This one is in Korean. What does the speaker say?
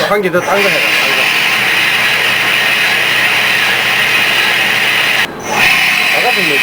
한 개 더 딴 거 해라. 나 같은 거